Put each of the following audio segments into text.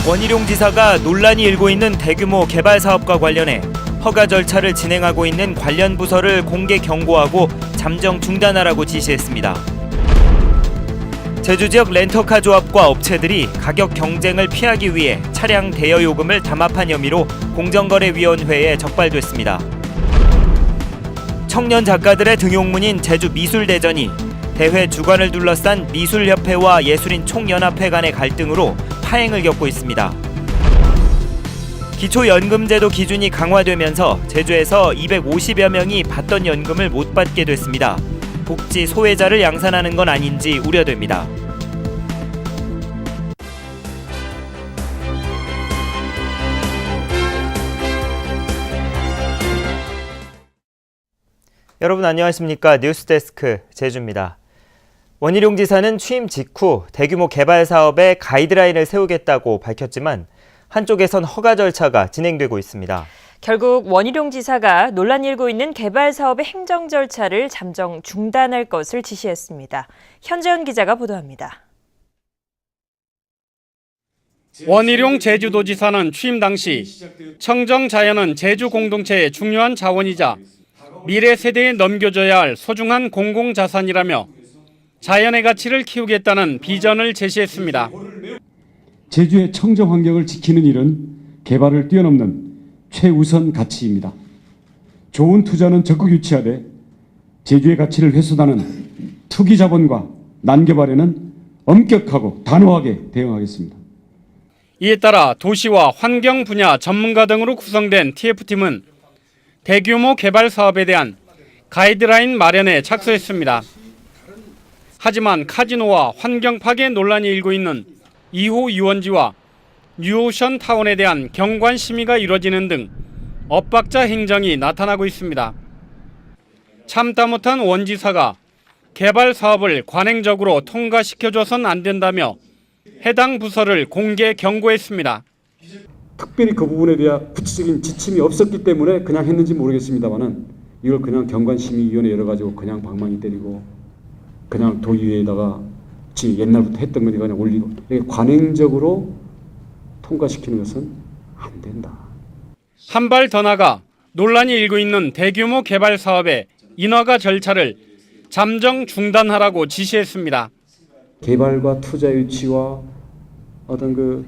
원희룡 지사가 논란이 일고 있는 대규모 개발 사업과 관련해 허가 절차를 진행하고 있는 관련 부서를 공개 경고하고 잠정 중단하라고 지시했습니다. 제주 지역 렌터카 조합과 업체들이 가격 경쟁을 피하기 위해 차량 대여 요금을 담합한 혐의로 공정거래위원회에 적발됐습니다. 청년 작가들의 등용문인 제주미술대전이 대회 주관을 둘러싼 미술협회와 예술인 총연합회 간의 갈등으로 파행을 겪고 있습니다. 기초연금제도 기준이 강화되면서 제주에서 250여 명이 받던 연금을 못 받게 됐습니다. 복지 소외자를 양산하는 건 아닌지 우려됩니다. 여러분 안녕하십니까? 뉴스데스크 제주입니다. 원희룡 지사는 취임 직후 대규모 개발 사업에 가이드라인을 세우겠다고 밝혔지만 한쪽에선 허가 절차가 진행되고 있습니다. 결국 원희룡 지사가 논란이 일고 있는 개발 사업의 행정 절차를 잠정 중단할 것을 지시했습니다. 현재현 기자가 보도합니다. 원희룡 제주도지사는 취임 당시 청정자연은 제주 공동체의 중요한 자원이자 미래 세대에 넘겨줘야 할 소중한 공공자산이라며 자연의 가치를 키우겠다는 비전을 제시했습니다. 제주의 청정 환경을 지키는 일은 개발을 뛰어넘는 최우선 가치입니다. 좋은 투자는 적극 유치하되 제주의 가치를 훼손하는 투기 자본과 난개발에는 엄격하고 단호하게 대응하겠습니다. 이에 따라 도시와 환경 분야 전문가 등으로 구성된 TF팀은 대규모 개발 사업에 대한 가이드라인 마련에 착수했습니다. 하지만 카지노와 환경 파괴 논란이 일고 있는 2호 유원지와 뉴오션 타운에 대한 경관 심의가 이뤄지는 등 엇박자 행정이 나타나고 있습니다. 참다 못한 원지사가 개발 사업을 관행적으로 통과시켜줘선 안 된다며 해당 부서를 공개 경고했습니다. 특별히 그 부분에 대한 구체적인 지침이 없었기 때문에 그냥 했는지 모르겠습니다만은 이걸 그냥 경관심의위원회 열어가지고 그냥 방망이 때리고 그냥 도의회에다가 옛날부터 했던 거니까 그냥 올리고 관행적으로 통과시키는 것은 안 된다. 한 발 더 나가 논란이 일고 있는 대규모 개발 사업의 인허가 절차를 잠정 중단하라고 지시했습니다. 개발과 투자 유치와 어떤 그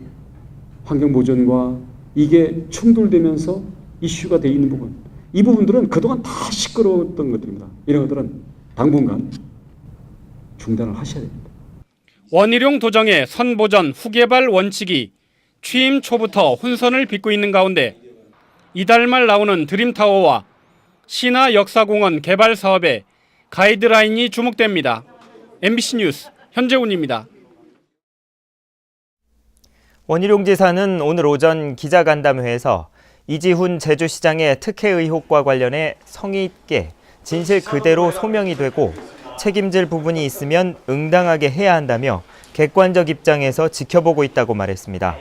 환경 보존과 이게 충돌되면서 이슈가 돼 있는 부분, 이 부분들은 그동안 다 시끄러웠던 것들입니다. 이런 것들은 당분간 중단을 하셔야 됩니다. 원희룡 도정의 선보전 후개발 원칙이 취임 초부터 혼선을 빚고 있는 가운데 이달 말 나오는 드림타워와 신화역사공원 개발 사업에 가이드라인이 주목됩니다. MBC 뉴스 현재훈입니다. 원희룡 지사는 오늘 오전 기자간담회에서 이지훈 제주시장의 특혜 의혹과 관련해 성의 있게 진실 그대로 소명이 되고 책임질 부분이 있으면 응당하게 해야 한다며 객관적 입장에서 지켜보고 있다고 말했습니다.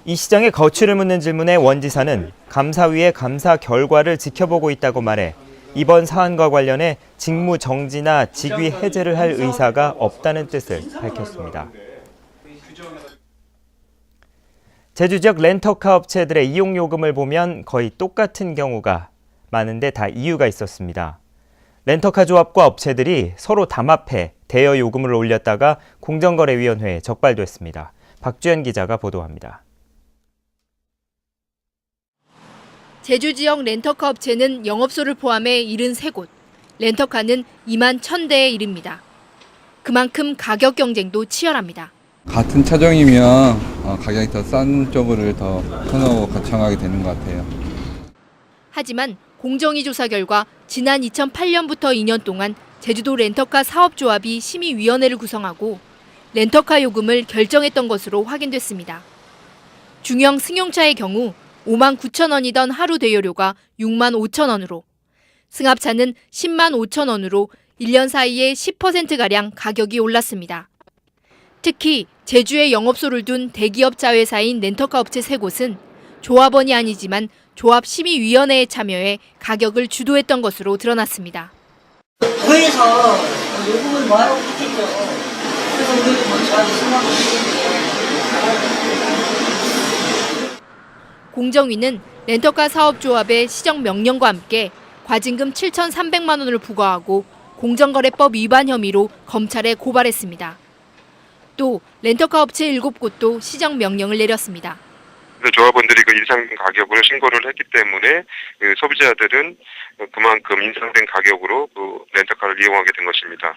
이 시장의 거취를 묻는 질문에 원 지사는 감사위의 감사 결과를 지켜보고 있다고 말해 이번 사안과 관련해 직무 정지나 직위 해제를 할 의사가 없다는 뜻을 밝혔습니다. 제주 지역 렌터카 업체들의 이용 요금을 보면 거의 똑같은 경우가 많은데 다 이유가 있었습니다. 렌터카 조합과 업체들이 서로 담합해 대여 요금을 올렸다가 공정거래위원회에 적발됐습니다. 박주연 기자가 보도합니다. 제주 지역 렌터카 업체는 영업소를 포함해 73곳, 렌터카는 2만 1,000대에 이릅니다. 그만큼 가격 경쟁도 치열합니다. 같은 차종이면 가격이 더 싼 쪽을 더 선호하고 거창하게 되는 것 같아요. 하지만 공정위 조사 결과 지난 2008년부터 2년 동안 제주도 렌터카 사업조합이 심의위원회를 구성하고 렌터카 요금을 결정했던 것으로 확인됐습니다. 중형 승용차의 경우 5만 9천 원이던 하루 대여료가 6만 5천 원으로, 승합차는 10만 5천 원으로 1년 사이에 10%가량 가격이 올랐습니다. 특히 제주에 영업소를 둔 대기업 자회사인 렌터카 업체 3곳은 조합원이 아니지만 조합심의위원회에 참여해 가격을 주도했던 것으로 드러났습니다. 도에서 요금을 뭐하러 붙였죠. 그래서 우리도 뭐 저한테 신청을 했는데 공정위는 렌터카 사업조합의 시정 명령과 함께 과징금 7,300만 원을 부과하고 공정거래법 위반 혐의로 검찰에 고발했습니다. 또 렌터카 업체 7곳도 시정 명령을 내렸습니다. 조합원들이 그 인상 가격으로 신고를 했기 때문에 그 소비자들은 그만큼 인상된 가격으로 그 렌터카를 이용하게 된 것입니다.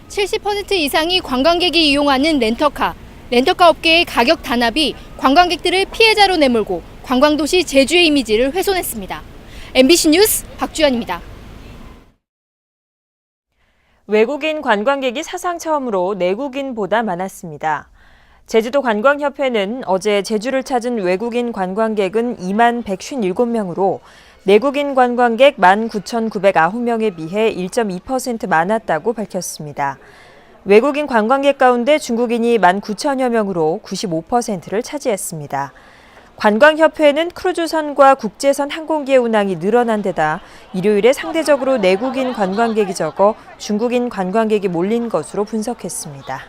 70% 이상이 관광객이 이용하는 렌터카 업계의 가격 단합이 관광객들을 피해자로 내몰고 관광도시 제주의 이미지를 훼손했습니다. MBC 뉴스 박주연입니다. 외국인 관광객이 사상 처음으로 내국인보다 많았습니다. 제주도 관광협회는 어제 제주를 찾은 외국인 관광객은 2만 157명으로 내국인 관광객 19,909명에 비해 1.2% 많았다고 밝혔습니다. 외국인 관광객 가운데 중국인이 19,000여 명으로 95%를 차지했습니다. 관광협회는 크루즈선과 국제선 항공기의 운항이 늘어난 데다 일요일에 상대적으로 내국인 관광객이 적어 중국인 관광객이 몰린 것으로 분석했습니다.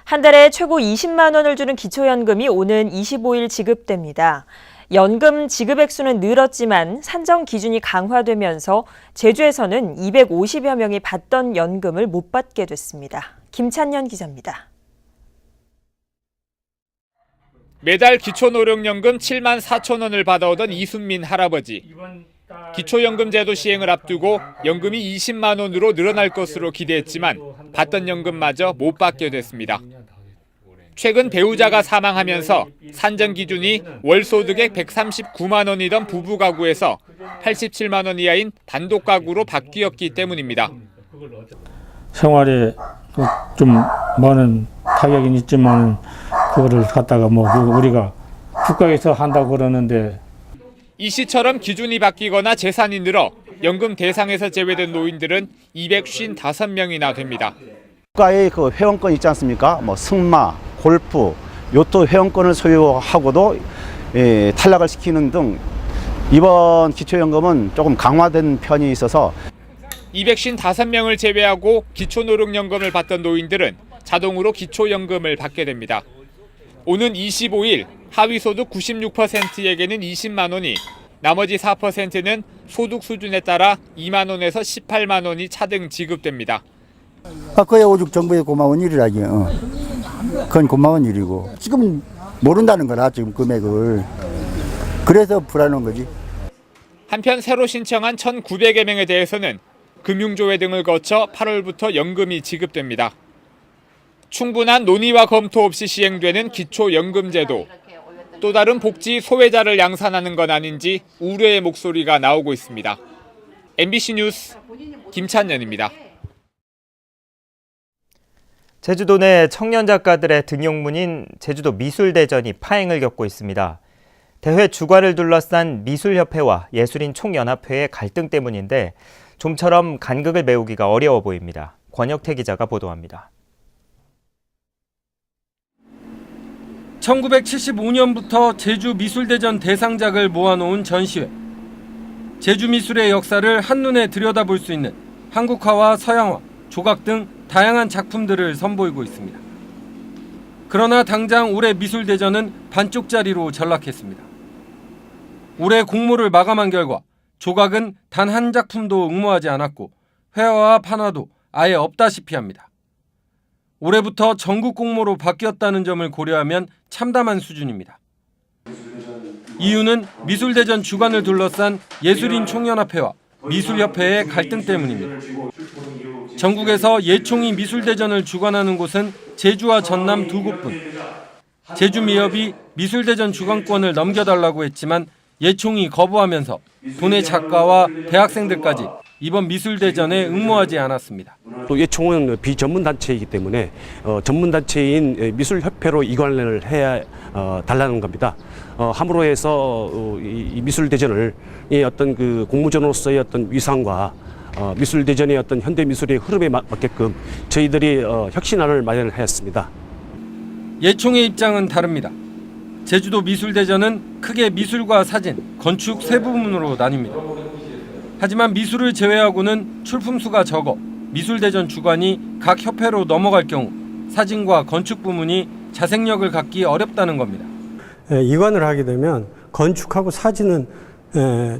한 달에 최고 20만 원을 주는 기초연금이 오는 25일 지급됩니다. 연금 지급 액수는 늘었지만 산정 기준이 강화되면서 제주에서는 250여 명이 받던 연금을 못 받게 됐습니다. 김찬년 기자입니다. 매달 기초노령연금 7만 4천 원을 받아오던 이순민 할아버지. 기초연금 제도 시행을 앞두고 연금이 20만 원으로 늘어날 것으로 기대했지만 받던 연금마저 못 받게 됐습니다. 최근 배우자가 사망하면서 산정 기준이 월 소득액 139만 원이던 부부 가구에서 87만 원 이하인 단독 가구로 바뀌었기 때문입니다. 생활에 좀 많은 타격이 있지만 그거를 갖다가 우리가 국가에서 한다고 그러는데 이 씨처럼 기준이 바뀌거나 재산이 늘어 연금 대상에서 제외된 노인들은 255명이나 됩니다. 국가의 그 회원권 있지 않습니까? 승마, 골프, 요트 회원권을 소유하고도 탈락을 시키는 등 이번 기초연금은 조금 강화된 편이 있어서 255명을 제외하고 기초노령연금을 받던 노인들은 자동으로 기초연금을 받게 됩니다. 오는 25일 하위소득 96%에게는 20만 원이, 나머지 4%는 소득 수준에 따라 2만 원에서 18만 원이 차등 지급됩니다. 그야 오죽 정부에 고마운 일이라죠. 그건 고마운 일이고 지금 모른다는 거라 지금 금액을. 그래서 불안한 거지. 한편 새로 신청한 1,900여 명에 대해서는 금융조회 등을 거쳐 8월부터 연금이 지급됩니다. 충분한 논의와 검토 없이 시행되는 기초연금제도. 또 다른 복지 소외자를 양산하는 건 아닌지 우려의 목소리가 나오고 있습니다. MBC 뉴스 김찬년입니다. 제주도 내 청년 작가들의 등용문인 제주도 미술대전이 파행을 겪고 있습니다. 대회 주관을 둘러싼 미술협회와 예술인 총연합회의 갈등 때문인데 좀처럼 간극을 메우기가 어려워 보입니다. 권혁태 기자가 보도합니다. 1975년부터 제주 미술대전 대상작을 모아놓은 전시회. 제주 미술의 역사를 한눈에 들여다볼 수 있는 한국화와 서양화, 조각 등 다양한 작품들을 선보이고 있습니다. 그러나 당장 올해 미술대전은 반쪽짜리로 전락했습니다. 올해 공모를 마감한 결과 조각은 단 한 작품도 응모하지 않았고 회화와 판화도 아예 없다시피 합니다. 올해부터 전국 공모로 바뀌었다는 점을 고려하면 참담한 수준입니다. 이유는 미술대전 주관을 둘러싼 예술인 총연합회와 미술협회의 갈등 때문입니다. 전국에서 예총이 미술대전을 주관하는 곳은 제주와 전남 두 곳뿐. 제주미협이 미술대전 주관권을 넘겨달라고 했지만 예총이 거부하면서 도내 작가와 대학생들까지 이번 미술대전에 응모하지 않았습니다. 또 예총은 비전문단체이기 때문에 전문단체인 미술협회로 이관을 해야 달라는 겁니다. 함으로 해서 이 미술대전을 어떤 그 공모전으로서의 어떤 위상과 미술대전의 어떤 현대미술의 흐름에 맞게끔 저희들이 혁신안을 마련을 하였습니다. 예총의 입장은 다릅니다. 제주도 미술대전은 크게 미술과 사진, 건축 세 부문으로 나뉩니다. 하지만 미술을 제외하고는 출품수가 적어 미술대전 주관이 각 협회로 넘어갈 경우 사진과 건축 부문이 자생력을 갖기 어렵다는 겁니다. 이관을 하게 되면 건축하고 사진은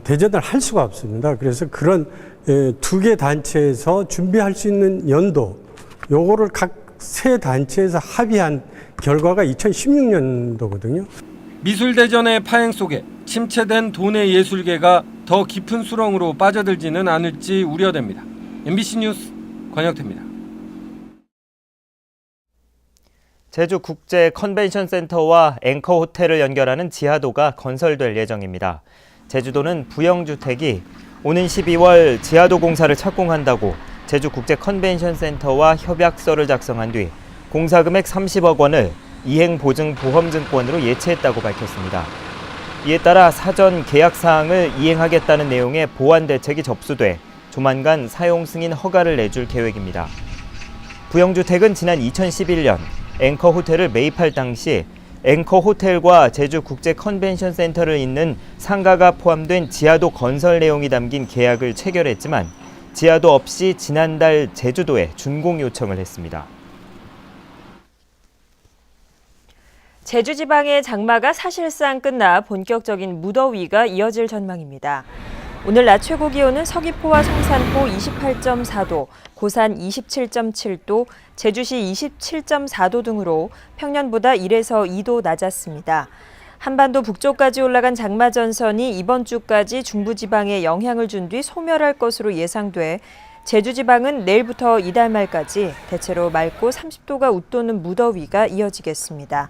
대전을 할 수가 없습니다. 그래서 그런 두 개 단체에서 준비할 수 있는 연도, 요거를 각 세 단체에서 합의한 결과가 2016년도거든요. 미술대전의 파행 속에 침체된 도내 예술계가 더 깊은 수렁으로 빠져들지는 않을지 우려됩니다. MBC 뉴스 권혁태입니다. 제주국제 컨벤션 센터와 앵커 호텔을 연결하는 지하도가 건설될 예정입니다. 제주도는 부영주택이 오는 12월 지하도 공사를 착공한다고 제주국제 컨벤션 센터와 협약서를 작성한 뒤 공사 금액 30억 원을 이행보증보험증권으로 예치했다고 밝혔습니다. 이에 따라 사전 계약 사항을 이행하겠다는 내용의 보완 대책이 접수돼 조만간 사용 승인 허가를 내줄 계획입니다. 부영주택은 지난 2011년 앵커 호텔을 매입할 당시 앵커 호텔과 제주국제 컨벤션 센터를 잇는 상가가 포함된 지하도 건설 내용이 담긴 계약을 체결했지만 지하도 없이 지난달 제주도에 준공 요청을 했습니다. 제주 지방의 장마가 사실상 끝나 본격적인 무더위가 이어질 전망입니다. 오늘 낮 최고 기온은 서귀포와 성산포 28.4도, 고산 27.7도, 제주시 27.4도 등으로 평년보다 1에서 2도 낮았습니다. 한반도 북쪽까지 올라간 장마 전선이 이번 주까지 중부지방에 영향을 준 뒤 소멸할 것으로 예상돼 제주지방은 내일부터 이달 말까지 대체로 맑고 30도가 웃도는 무더위가 이어지겠습니다.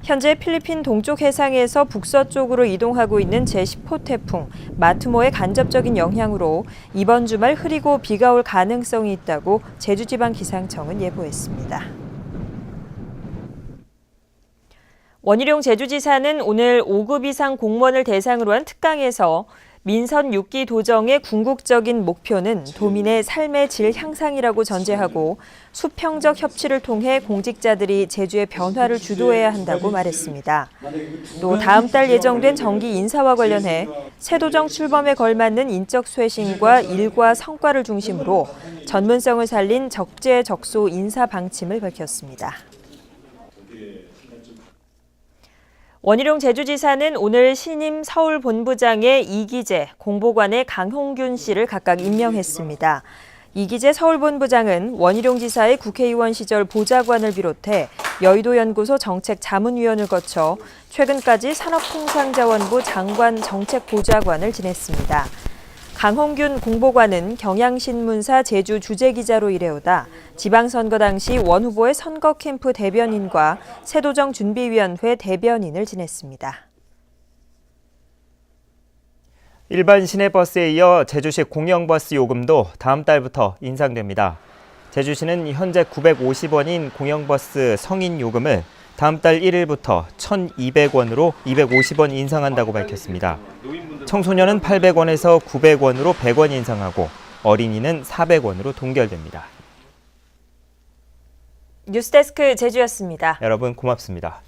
현재 필리핀 동쪽 해상에서 북서쪽으로 이동하고 있는 제10호 태풍 마트모의 간접적인 영향으로 이번 주말 흐리고 비가 올 가능성이 있다고 제주지방기상청은 예보했습니다. 원희룡 제주지사는 오늘 5급 이상 공무원을 대상으로 한 특강에서 민선 6기 도정의 궁극적인 목표는 도민의 삶의 질 향상이라고 전제하고 수평적 협치를 통해 공직자들이 제주의 변화를 주도해야 한다고 말했습니다. 또 다음 달 예정된 정기 인사와 관련해 새 도정 출범에 걸맞는 인적 쇄신과 일과 성과를 중심으로 전문성을 살린 적재적소 인사 방침을 밝혔습니다. 원희룡 제주지사는 오늘 신임 서울본부장에 이기재, 공보관에 강홍균 씨를 각각 임명했습니다. 이기재 서울본부장은 원희룡 지사의 국회의원 시절 보좌관을 비롯해 여의도연구소 정책자문위원을 거쳐 최근까지 산업통상자원부 장관 정책보좌관을 지냈습니다. 강홍균 공보관은 경향신문사 제주 주재기자로 일해오다 지방선거 당시 원 후보의 선거 캠프 대변인과 새도정 준비위원회 대변인을 지냈습니다. 일반 시내버스에 이어 제주시 공영버스 요금도 다음 달부터 인상됩니다. 제주시는 현재 950원인 공영버스 성인 요금을 다음 달 1일부터 1,200원으로 250원 인상한다고 밝혔습니다. 청소년은 800원에서 900원으로 100원 인상하고 어린이는 400원으로 동결됩니다. 뉴스데스크 제주였습니다. 여러분 고맙습니다.